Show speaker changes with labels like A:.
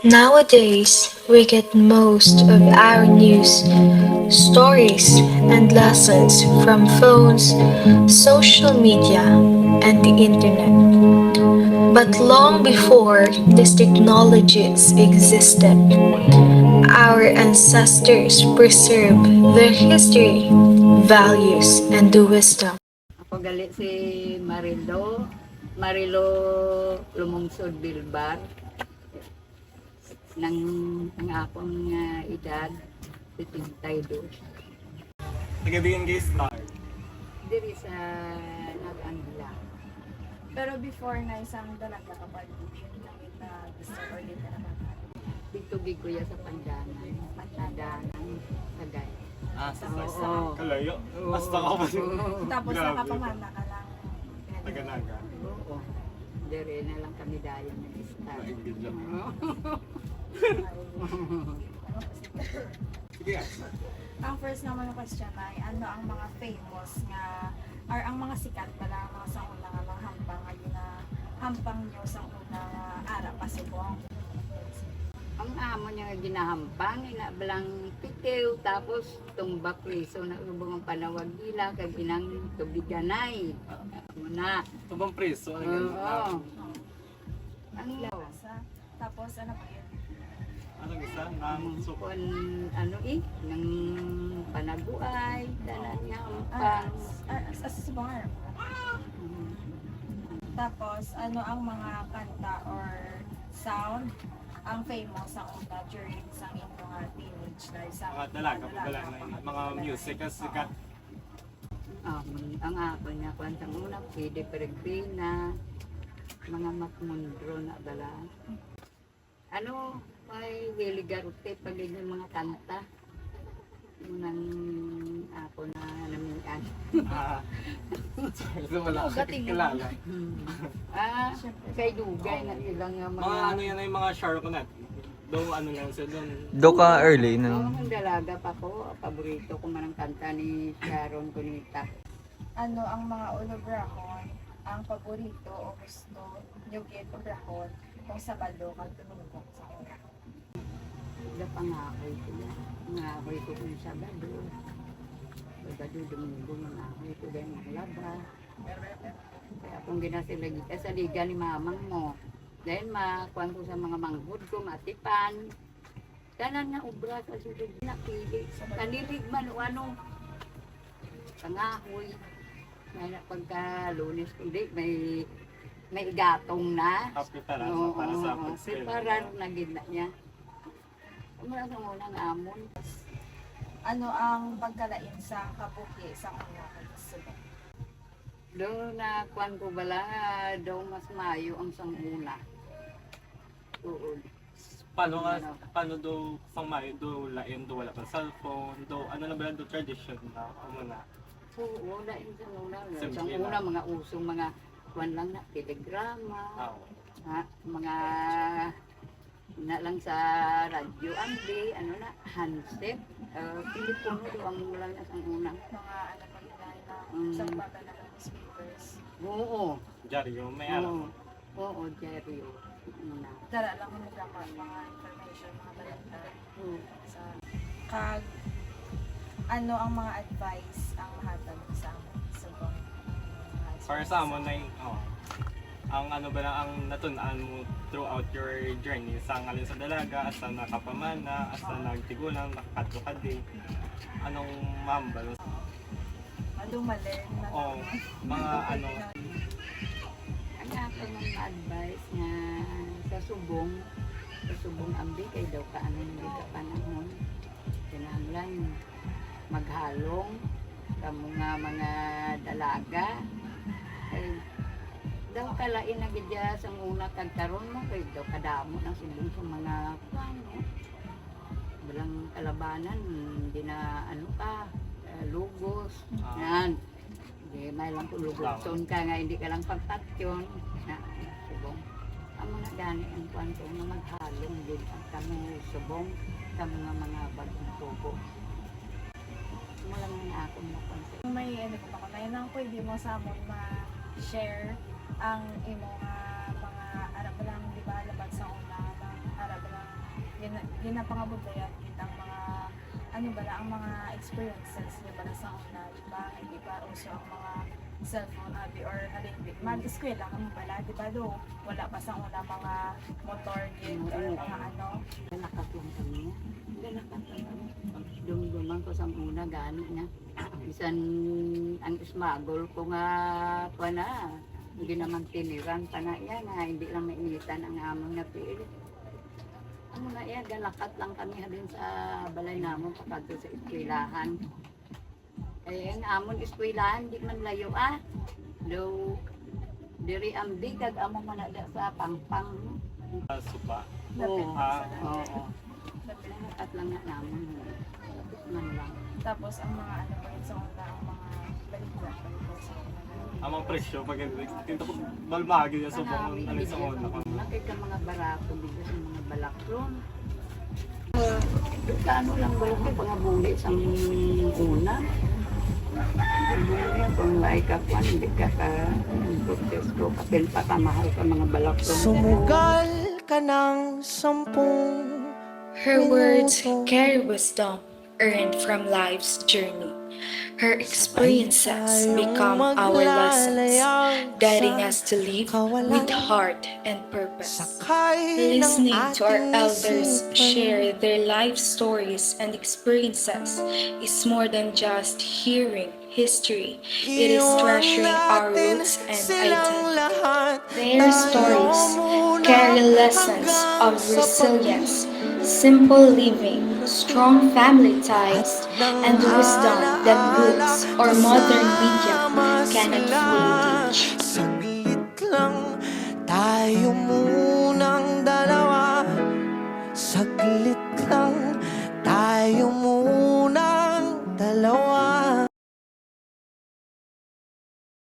A: Nowadays, we get most of our news, stories, and lessons from phones, social media, and the internet. But long before these technologies existed, our ancestors preserved their history, values, and wisdom.
B: Ako gali si Marilo Lumungsod Bilbar ng ang akong edad 72.
C: Nagabigan kay Star.
B: Diri sa Nag-Angla.
D: Pero before na isang dalaga ka pa, nakit na gusto or di ka nakaka.
B: Dito gikuya sa Pandanan, Sagay.
C: Sa
B: Oo.
C: Kalayo. Basta ka ba?
D: Tapos
C: Grabe.
D: nakapamana ka lang.
C: Taganaga.
B: Oo. Diri na lang kami dayon nag-start.
C: Nainggit lang. Sige nga.
D: Ang first naman na question ay, ano ang mga famous nga, or ang mga sikat pala, ang mga sa una nga mga hampang, ay na hampang nyo sa una nga ara pasubong.
B: Ang amo niya nga ginahampang, inabalang pitiw, tapos tumba priso na ubong ang panawag gila, kag inang tubiganay. Muna.
C: Tubang preso.
B: Oo. Ang
D: Labasa. Tapos ano pa yun?
C: Anong isa? Nang suko.
B: Kung ano ng panaguay, dala niya
D: Ah,
B: hampang.
D: sa subong ara. Tapos ano ang mga kanta or sound ang famous sa una during sa inyong teenage life sa
C: Mga dalaga. Pagdala na mga music. Kasi sikat.
B: Ang ako niya, kwantang una, pwede peregrina, mga makmundro na bala. Ano, may Willie Garute, pag yung mga kanta. Nang ako na namian.
C: Ito wala ka kilala.
B: Kay Dugay na ilang nga mga...
C: Mga ano yan ay mga Sharkonet. Doon ano lang sila doon.
E: Do ka early
B: Oo,
E: na.
B: ang dalaga pa ko, paborito ko man ang kanta ni Sharon Cunita.
D: ano ang mga ulobrahon ang paborito o gusto nyo gid ubrahon kung Sabado kag Domingo sa una.
B: Wala pangakoy ko na. Pangakoy ko kung Sabado. Sabado, Domingo, mangakoy ko dahil maglaba. Kaya kung ginasilagi ka sa liga ni mamang mo, dahil makuhan ko sa mga manghud ko, matipan. Tanan na ubra sa sulod napili. Kanilig man o ano. Pangakoy. May na pagka Lunes kundi, may igatong na.
C: Kapitaran
B: Oo,
C: para sa
B: oo,
C: pagsil.
B: separar na gina niya. Umula sa unang amon.
D: Ano ang pagkalain sa kabuki sa una kag Sabado?
B: Doon na kuan ko bala, daw mas mayo ang sanguna. Oo.
C: Paano do sang mayo do lain do wala pang cellphone do ano na ba do tradition na ano na.
B: Oo, wala yung sanguna.
C: Simple
B: Sanguna,
C: lang.
B: mga usong mga kuan lang na, telegrama,
C: Ah,
B: mga na lang sa radyo, andi, ano na, handset, telepono do ang lang na sanguna.
D: Mga ano pa na
B: Mm.
D: sa bata na newspapers.
B: Oo.
C: Jaryo may alam.
B: Oo, Jerry. Una.
D: Dala lang mo mga information, mga balita
B: Oo.
D: sa kag ano ang mga advice ang mahatag mo sa amon subong
C: Para sa amon na ang ano ba lang ang natun-an mo throughout your journey sa ngalin sa dalaga, sa nakapamana, sa nagtigulang, nakakadto ka din. Anong mambal?
D: malin na
C: O mga ano,
B: Ang ako ng advice nga sa subong ambi kay daw ka ano hindi ka panahon. Kinahanglan maghalong sa mga dalaga. Ay, daw kalain na gidya sa una kag karon mo kay daw kadamo ng subong sa mga ano. Walang kalabanan, hindi na ano ka, lugos. Yan. Hindi may lang kung lugos ka nga, hindi ka lang pagtatyon. Na, subong. Ang mga gani ang kwanto na maghalong din ang kami subong sa mga bagong tubo. Wala nga ako na kwanto.
D: may ano ko ba na yun pwede mo sa amon ma-share ang imong mga arap lang di ba laban sa una arap lang ginapangabudayan kitang mga ano ba ang mga experiences niya ba sa una, di ba? Hindi pa uso ang mga cellphone or halimbawa mag-eskwela kami pala, di ba do? Wala pa sa una mga motor gate or mga ano.
B: Galakat lang kami. Galakat lang kami. Dumduman ko sa una gani na. Bisan ang smuggle ko nga pa na. Hindi naman tiniran pa na yan ha. Hindi lang mainitan ang amon na pilit. Ano na yan, galakat lang kami din sa balay namon kapag sa eskwelahan. Eh, ang amon eskwelahan, di man layo Do, diri ang digag amo man na sa pangpang.
C: Supa.
D: Lapit
B: Oo.
C: Ah,
B: Oo.
D: lapit.
B: Galakat lang na namon. Lapit man lang.
D: Tapos ang mga ano pa yun sa una, ang mga balita sa una.
C: ang mga presyo pag tinta ko balmagi niya subong alin sa una ko.
B: Nakita mga barato dito sa mga balakron. Kano lang ba yung pangabuli sa una? Kung may kapuan, hindi ka protest ko, kapil pa kamahal ka mga balakron.
E: Sumugal ka ng 10
A: Her words carry wisdom earned from life's journey. Her experiences become our lessons, guiding us to live with heart and purpose. Listening to our elders share their life stories and experiences is more than just hearing history. It is treasuring our roots and identity. Their stories carry lessons of resilience, simple living, strong family ties, and wisdom that books or modern media cannot fully teach.
E: Saglit lang tayo munang dalawa. Saglit lang tayo